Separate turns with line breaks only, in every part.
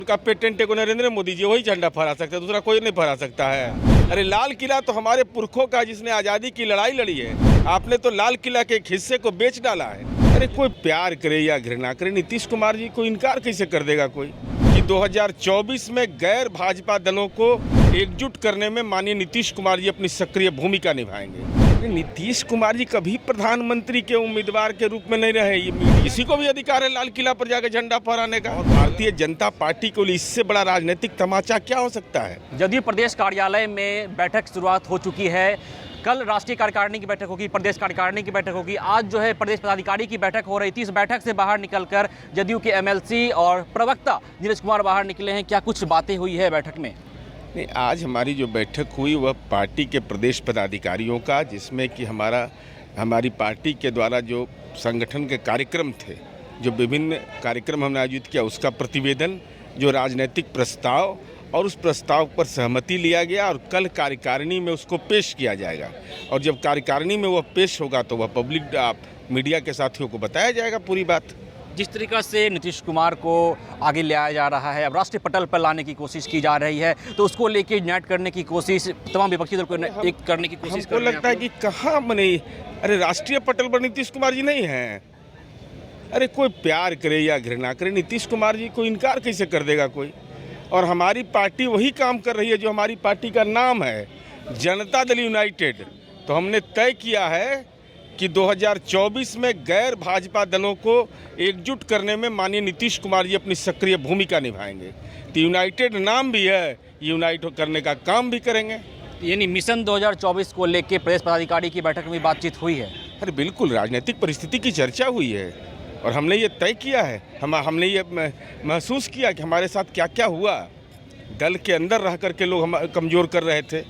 उनका पेटेंट है को नरेंद्र मोदी जी वही झंडा फहरा सकता है, दूसरा कोई नहीं फहरा सकता है। अरे लाल किला तो हमारे पुरखों का, जिसने आज़ादी की लड़ाई लड़ी है। आपने तो लाल किला के एक हिस्से को बेच डाला है। अरे कोई प्यार करे या घृणा करे, नीतीश कुमार जी को इनकार कैसे कर देगा कोई कि 2024 में गैर भाजपा दलों को एकजुट करने में माननीय नीतीश कुमार जी अपनी सक्रिय भूमिका निभाएंगे। नीतीश कुमार जी कभी प्रधानमंत्री के उम्मीदवार के रूप में नहीं रहे। ये किसी को भी अधिकार है लाल किला पर जाकर झंडा फहराने का। और भारतीय जनता पार्टी को लिए इससे बड़ा राजनीतिक तमाचा क्या हो सकता है।
जदयू प्रदेश कार्यालय में बैठक शुरुआत हो चुकी है। कल राष्ट्रीय कार्यकारिणी की बैठक होगी, प्रदेश कार्यकारिणी की बैठक होगी। आज जो है प्रदेश पदाधिकारी की बैठक हो रही थी। इस बैठक से बाहर निकलकर जदयू के एमएलसी और प्रवक्ता नीरज कुमार बाहर निकले हैं। क्या कुछ बातें हुई है बैठक में?
नहीं, आज हमारी जो बैठक हुई वह पार्टी के प्रदेश पदाधिकारियों का, जिसमें कि हमारी पार्टी के द्वारा जो संगठन के कार्यक्रम थे, जो विभिन्न कार्यक्रम हमने आयोजित किया, उसका प्रतिवेदन, जो राजनीतिक प्रस्ताव और उस प्रस्ताव पर सहमति लिया गया और कल कार्यकारिणी में उसको पेश किया जाएगा। और जब कार्यकारिणी में वह पेश होगा तो वह पब्लिक मीडिया के साथियों को बताया जाएगा पूरी बात।
जिस तरीक़ा से नीतीश कुमार को आगे ले आया जा रहा है, अब राष्ट्रीय पटल पर लाने की कोशिश की जा रही है, तो उसको लेके यूनाइट करने की कोशिश तमाम विपक्षी दल को एक करने की कोशिश कर रहे हैं।
हमको लगता है कि कहाँ बने, अरे राष्ट्रीय पटल पर नीतीश कुमार जी नहीं हैं। अरे कोई प्यार करे या घृणा करे, नीतीश कुमार जी को इनकार कैसे कर देगा कोई। और हमारी पार्टी वही काम कर रही है जो हमारी पार्टी का नाम है, जनता दल यूनाइटेड। तो हमने तय किया है कि 2024 में गैर भाजपा दलों को एकजुट करने में माननीय नीतीश कुमार जी अपनी सक्रिय भूमिका निभाएंगे। तो यूनाइटेड नाम भी है, यूनाइट करने का काम भी करेंगे।
यानी मिशन 2024 को लेके प्रदेश पदाधिकारी की बैठक में बातचीत हुई है?
अरे बिल्कुल, राजनीतिक परिस्थिति की चर्चा हुई है और हमने ये तय किया है, हमने ये महसूस किया कि हमारे साथ क्या क्या हुआ। दल के अंदर रह कर के लोग हम कमज़ोर कर रहे थे।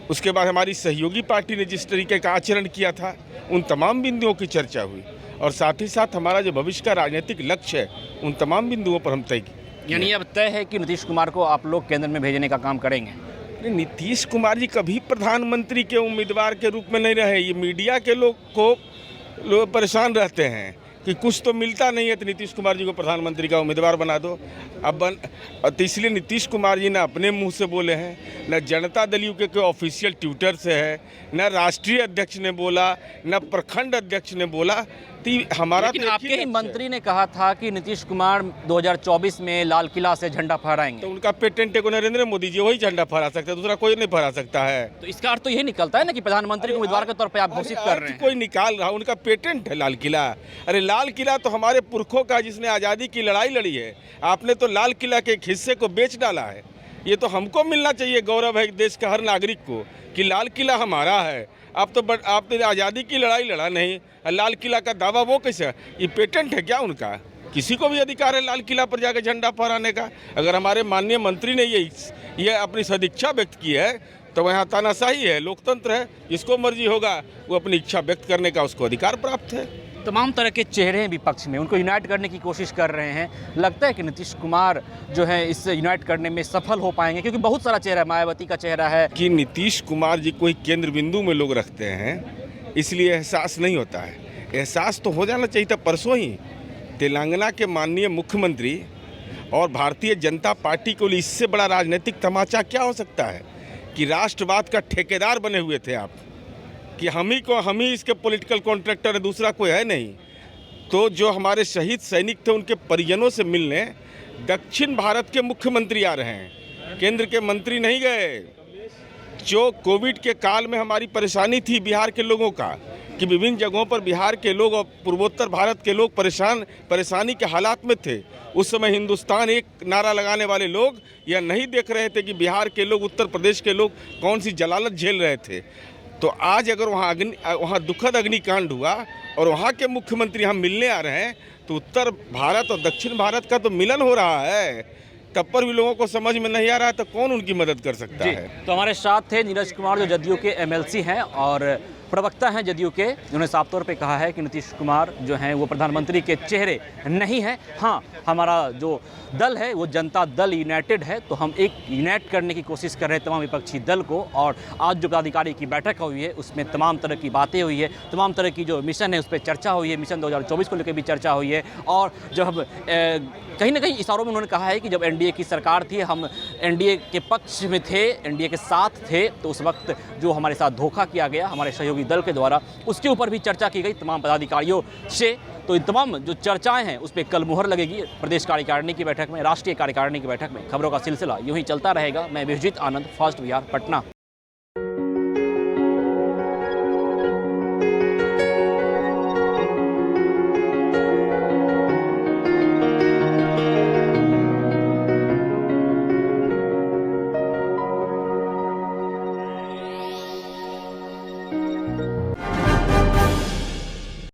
उसके बाद हमारी सहयोगी पार्टी ने जिस तरीके का आचरण किया था, उन तमाम बिंदुओं की चर्चा हुई। और साथ ही साथ हमारा जो भविष्य का राजनीतिक लक्ष्य है, उन तमाम बिंदुओं पर हम तय किए।
यानी अब तय है कि नीतीश कुमार को आप लोग केंद्र में भेजने का काम करेंगे?
नीतीश कुमार जी कभी प्रधानमंत्री के उम्मीदवार के रूप में नहीं रहे। ये मीडिया के लोग परेशान रहते हैं कि कुछ तो मिलता नहीं है तो नीतीश कुमार जी को प्रधानमंत्री का उम्मीदवार बना दो। तो इसलिए नीतीश कुमार जी न अपने मुंह से बोले हैं, न जनता दल यू के ऑफिशियल ट्विटर से है, न राष्ट्रीय अध्यक्ष ने बोला, न प्रखंड अध्यक्ष ने बोला। तो हमारा
लेकिन आपके ही मंत्री ने कहा था कि नीतीश कुमार 2024 में लाल किला से झंडा फहराएंगे।
तो उनका पेटेंट है को नरेंद्र मोदी जी वही झंडा फहरा सकता है, दूसरा कोई नहीं फहरा सकता है।
तो इसका अर्थ तो यही निकलता है ना कि प्रधानमंत्री को उम्मीदवार के तौर पर आप घोषित कर रहे हैं।
कोई निकाल रहा, उनका पेटेंट है लाल किला। अरे लाल किला तो हमारे पुरखों का, जिसने आज़ादी की लड़ाई लड़ी है। आपने तो लाल किला के एक हिस्से को बेच डाला है। ये तो हमको मिलना चाहिए, गौरव है देश का हर नागरिक को कि लाल किला हमारा है। आपने आज़ादी की लड़ाई लड़ा नहीं, लाल किला का दावा वो कैसे? ये पेटेंट है क्या उनका? किसी को भी अधिकार है लाल किला पर जाकर झंडा फहराने का। अगर हमारे माननीय मंत्री ने ये अपनी सदिच्छा व्यक्त की है तो यहाँ तानाशाही है, लोकतंत्र है, जिसको मर्जी होगा वो अपनी इच्छा व्यक्त करने का उसको अधिकार प्राप्त है।
तमाम तरह के चेहरे हैं विपक्ष में, उनको यूनाइट करने की कोशिश कर रहे हैं। लगता है कि नीतीश कुमार जो है इससे यूनाइट करने में सफल हो पाएंगे? क्योंकि बहुत सारा चेहरा है, मायावती का चेहरा है।
कि नीतीश कुमार जी को केंद्र बिंदु में लोग रखते हैं, इसलिए एहसास नहीं होता है। एहसास तो हो जाना चाहिए था। परसों ही तेलंगाना के माननीय मुख्यमंत्री और भारतीय जनता पार्टी को लिए इससे बड़ा राजनीतिक तमाचा क्या हो सकता है कि राष्ट्रवाद का ठेकेदार बने हुए थे आप, कि हम ही इसके पॉलिटिकल कॉन्ट्रैक्टर है, दूसरा कोई है नहीं। तो जो हमारे शहीद सैनिक थे उनके परिजनों से मिलने दक्षिण भारत के मुख्यमंत्री आ रहे हैं, केंद्र के मंत्री नहीं गए। जो कोविड के काल में हमारी परेशानी थी बिहार के लोगों का, कि विभिन्न जगहों पर बिहार के लोग और पूर्वोत्तर भारत के लोग परेशानी के हालात में थे। उस समय हिंदुस्तान एक नारा लगाने वाले लोग यह नहीं देख रहे थे कि बिहार के लोग, उत्तर प्रदेश के लोग कौन सी जलालत झेल रहे थे। तो आज अगर वहाँ दुखद अग्निकांड हुआ और वहाँ के मुख्यमंत्री हम मिलने आ रहे हैं, तो उत्तर भारत और दक्षिण भारत का तो मिलन हो रहा है। तब पर भी लोगों को समझ में नहीं आ रहा है तो कौन उनकी मदद कर सकता है।
तो हमारे साथ थे नीरज कुमार, जो जदयू के एमएलसी हैं और प्रवक्ता हैं जदयू के, उन्होंने साफ तौर पे कहा है कि नीतीश कुमार जो हैं वो प्रधानमंत्री के चेहरे नहीं हैं। हाँ, हमारा जो दल है वो जनता दल यूनाइटेड है, तो हम एक यूनाइट करने की कोशिश कर रहे हैं तमाम विपक्षी दल को। और आज जो पदाधिकारी की बैठक हुई है उसमें तमाम तरह की बातें हुई है, तमाम तरह की जो मिशन है उस पर चर्चा हुई है, मिशन 2024 को लेकर भी चर्चा हुई है। और जब हम कहीं ना कहीं इशारों में उन्होंने कहा है कि जब एनडीए की सरकार थी, हम एनडीए के पक्ष में थे, एनडीए के साथ थे, तो उस वक्त जो हमारे साथ धोखा किया गया हमारे सहयोगी दल के द्वारा, उसके ऊपर भी चर्चा की गई तमाम पदाधिकारियों से। तो इन तमाम जो चर्चाएं हैं उस पर कल मुहर लगेगी प्रदेश कार्यकारिणी की बैठक में, राष्ट्रीय कार्यकारिणी की बैठक में। खबरों का सिलसिला यूं ही चलता रहेगा। मैं विश्वजीत आनंद, फास्ट बिहार, पटना।